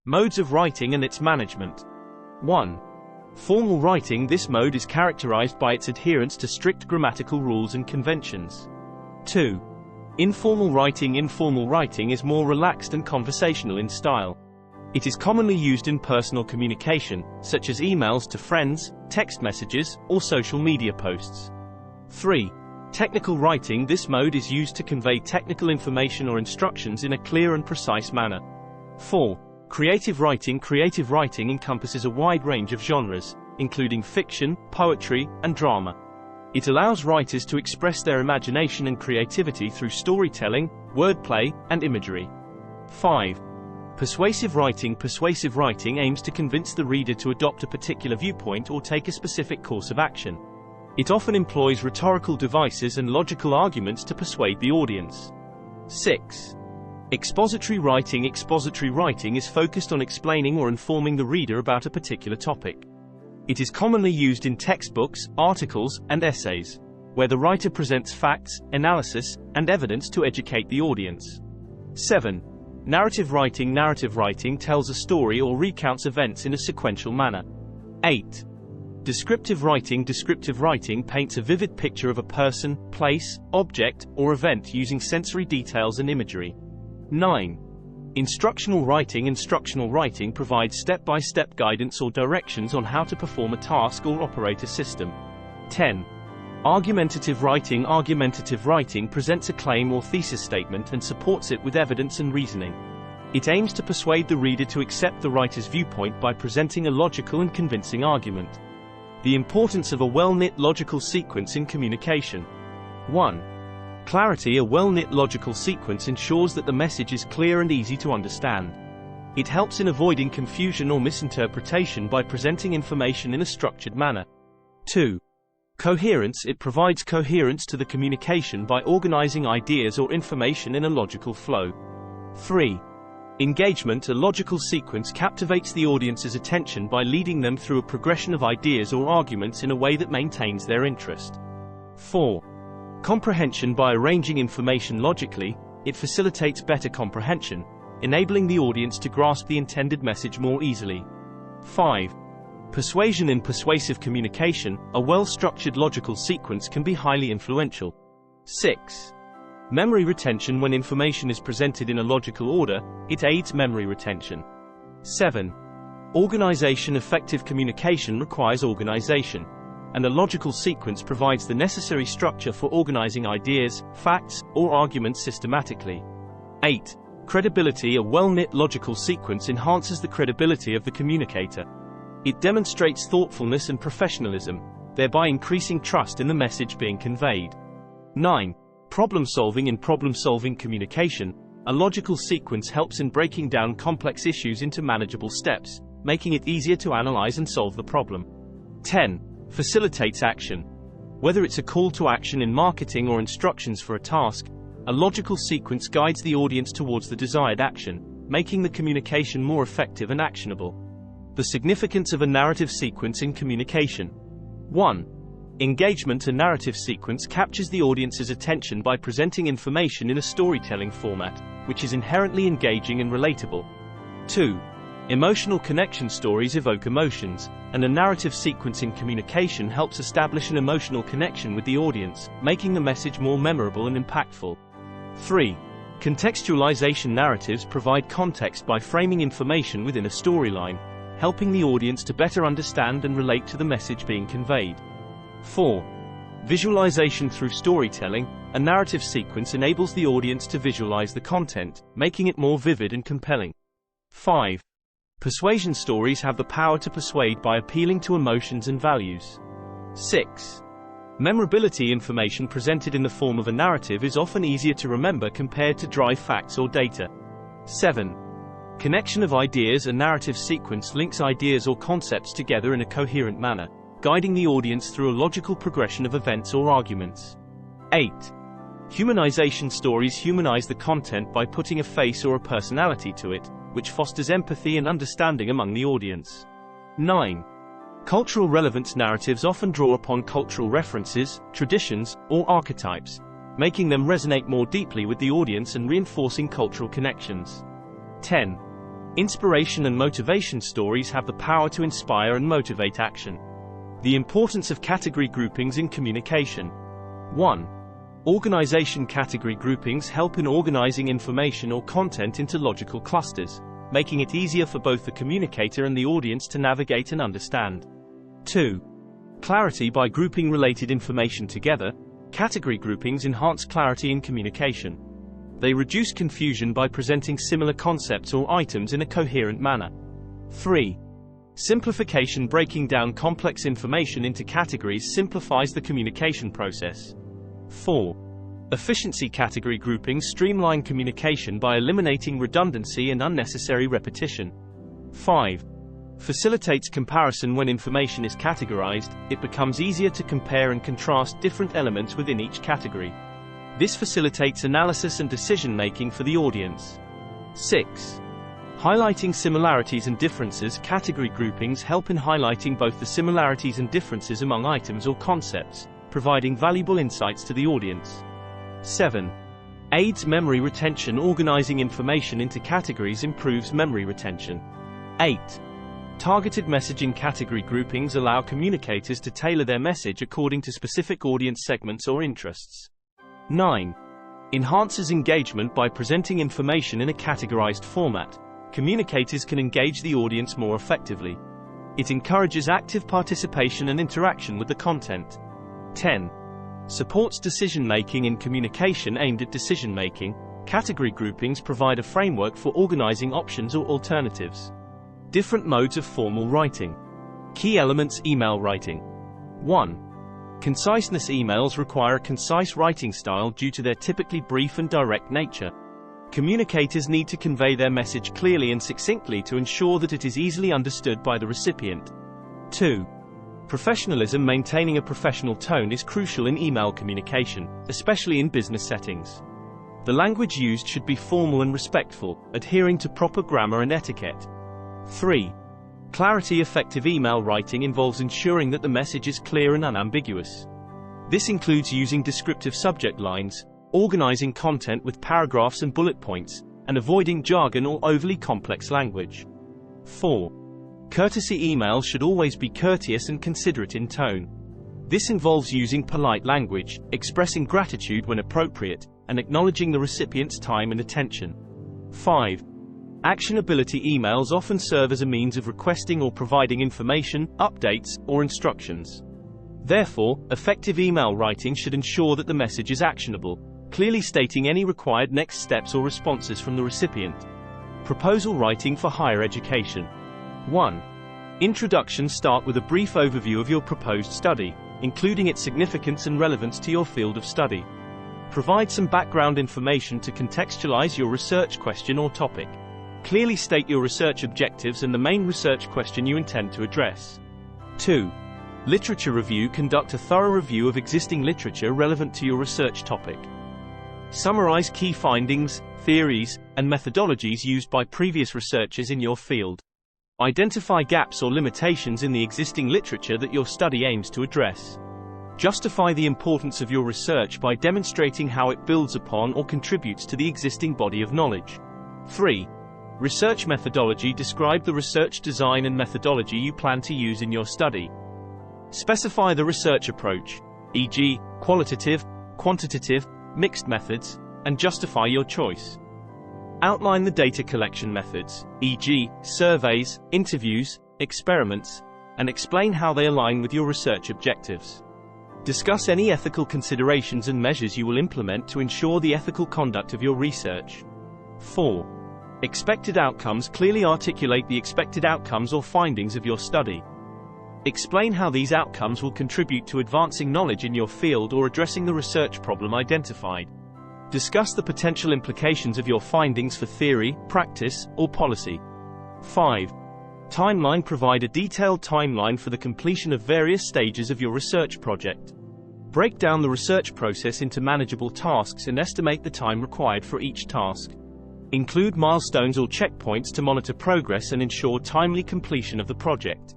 Modes of writing and its management. 1. Formal writing. This mode is characterized by its adherence to strict grammatical rules and conventions. 2. Informal writing. Informal writing is more relaxed and conversational in style. It is commonly used in personal communication, such as emails to friends, text messages, or social media posts. 3. Technical writing. This mode is used to convey technical information or instructions in a clear and precise manner. 4. Creative writing. Creative writing encompasses a wide range of genres, including fiction, poetry, and drama. It allows writers to express their imagination and creativity through storytelling, wordplay, and imagery. 5. Persuasive writing. Persuasive writing aims to convince the reader to adopt a particular viewpoint or take a specific course of action. It often employs rhetorical devices and logical arguments to persuade the audience. 6. Expository writing. Expository writing is focused on explaining or informing the reader about a particular topic. It is commonly used in textbooks, articles, and essays, where the writer presents facts, analysis, and evidence to educate the audience. 7. Narrative writing. Narrative writing tells a story or recounts events in a sequential manner. 8. Descriptive writing. Descriptive writing paints a vivid picture of a person, place, object, or event using sensory details and imagery. 9. Instructional writing. Instructional writing provides step-by-step guidance or directions on how to perform a task or operate a system. 10. Argumentative writing. Argumentative writing presents a claim or thesis statement and supports it with evidence and reasoning. It aims to persuade the reader to accept the writer's viewpoint by presenting a logical and convincing argument. The importance of a well-knit logical sequence in communication. 1. Clarity. A well-knit logical sequence ensures that the message is clear and easy to understand. It helps in avoiding confusion or misinterpretation by presenting information in a structured manner. 2. Coherence. It provides coherence to the communication by organizing ideas or information in a logical flow. 3. Engagement. A logical sequence captivates the audience's attention by leading them through a progression of ideas or arguments in a way that maintains their interest. 4. Comprehension. By arranging information logically, it facilitates better comprehension, enabling the audience to grasp the intended message more easily. 5. Persuasion. In persuasive communication, a well-structured logical sequence can be highly influential. 6. Memory retention. When information is presented in a logical order, it aids memory retention. 7. Organization. Effective communication requires organization, and a logical sequence provides the necessary structure for organizing ideas, facts, or arguments systematically. 8. Credibility. A well-knit logical sequence enhances the credibility of the communicator. It demonstrates thoughtfulness and professionalism, thereby increasing trust in the message being conveyed. 9. Problem-solving. In problem-solving communication, a logical sequence helps in breaking down complex issues into manageable steps, making it easier to analyze and solve the problem. 10. Facilitates action. Whether it's a call to action in marketing or instructions for a task, a logical sequence guides the audience towards the desired action, making the communication more effective and actionable. The significance of a narrative sequence in communication. 1. Engagement. A narrative sequence captures the audience's attention by presenting information in a storytelling format, which is inherently engaging and relatable. 2. Emotional connection. Stories evoke emotions, and a narrative sequence in communication helps establish an emotional connection with the audience, making the message more memorable and impactful. 3. Contextualization. Narratives provide context by framing information within a storyline, helping the audience to better understand and relate to the message being conveyed. 4. Visualization. Through storytelling, a narrative sequence enables the audience to visualize the content, making it more vivid and compelling. 5. Persuasion. Stories have the power to persuade by appealing to emotions and values. 6. Memorability. Information presented in the form of a narrative is often easier to remember compared to dry facts or data. 7. Connection of ideas. A narrative sequence links ideas or concepts together in a coherent manner, guiding the audience through a logical progression of events or arguments. 8. Humanization. Stories humanize the content by putting a face or a personality to it, which fosters empathy and understanding among the audience. 9. Cultural relevance. Narratives often draw upon cultural references, traditions, or archetypes, making them resonate more deeply with the audience and reinforcing cultural connections. 10. Inspiration and motivation stories have the power to inspire and motivate action. The importance of category groupings in communication. 1. Organization. Category groupings help in organizing information or content into logical clusters, making it easier for both the communicator and the audience to navigate and understand. 2. Clarity. By grouping related information together, category groupings enhance clarity in communication. They reduce confusion by presenting similar concepts or items in a coherent manner. 3. Simplification. Breaking down complex information into categories simplifies the communication process. 4. Efficiency. Category groupings streamline communication by eliminating redundancy and unnecessary repetition. 5. Facilitates comparison. When information is categorized, it becomes easier to compare and contrast different elements within each category. This facilitates analysis and decision-making for the audience. 6. Highlighting similarities and differences. Category groupings help in highlighting both the similarities and differences among items or concepts, providing valuable insights to the audience. 7. Aids memory retention. Organizing information into categories improves memory retention. 8. Targeted messaging. Category groupings allow communicators to tailor their message according to specific audience segments or interests. 9. Enhances engagement. By presenting information in a categorized format, communicators can engage the audience more effectively. It encourages active participation and interaction with the content. 10. Supports decision-making. In communication aimed at decision-making, category groupings provide a framework for organizing options or alternatives. Different modes of formal writing. Key elements. Email writing. 1. Conciseness. Emails require a concise writing style due to their typically brief and direct nature. Communicators need to convey their message clearly and succinctly to ensure that it is easily understood by the recipient. 2. Professionalism. Maintaining a professional tone is crucial in email communication, especially in business settings. The language used should be formal and respectful, adhering to proper grammar and etiquette. 3. Clarity. Effective email writing involves ensuring that the message is clear and unambiguous. This includes using descriptive subject lines, organizing content with paragraphs and bullet points, and avoiding jargon or overly complex language. 4. Courtesy. Emails should always be courteous and considerate in tone. This involves using polite language, expressing gratitude when appropriate, and acknowledging the recipient's time and attention. 5. Actionability. Emails often serve as a means of requesting or providing information, updates, or instructions. Therefore, effective email writing should ensure that the message is actionable, clearly stating any required next steps or responses from the recipient. Proposal writing for higher education. 1. Introduction. Start with a brief overview of your proposed study, including its significance and relevance to your field of study. Provide some background information to contextualize your research question or topic. Clearly state your research objectives and the main research question you intend to address. 2. Literature review. Conduct a thorough review of existing literature relevant to your research topic. Summarize key findings, theories, and methodologies used by previous researchers in your field. Identify gaps or limitations in the existing literature that your study aims to address. Justify the importance of your research by demonstrating how it builds upon or contributes to the existing body of knowledge. 3. Research methodology. Describe the research design and methodology you plan to use in your study. Specify the research approach, e.g., qualitative, quantitative, mixed methods, and justify your choice. Outline the data collection methods, e.g., surveys, interviews, experiments, and explain how they align with your research objectives. Discuss any ethical considerations and measures you will implement to ensure the ethical conduct of your research. 4. Expected outcomes. Clearly articulate the expected outcomes or findings of your study. Explain how these outcomes will contribute to advancing knowledge in your field or addressing the research problem identified. Discuss the potential implications of your findings for theory, practice, or policy. 5. Timeline. Provide a detailed timeline for the completion of various stages of your research project. Break down the research process into manageable tasks and estimate the time required for each task. Include milestones or checkpoints to monitor progress and ensure timely completion of the project.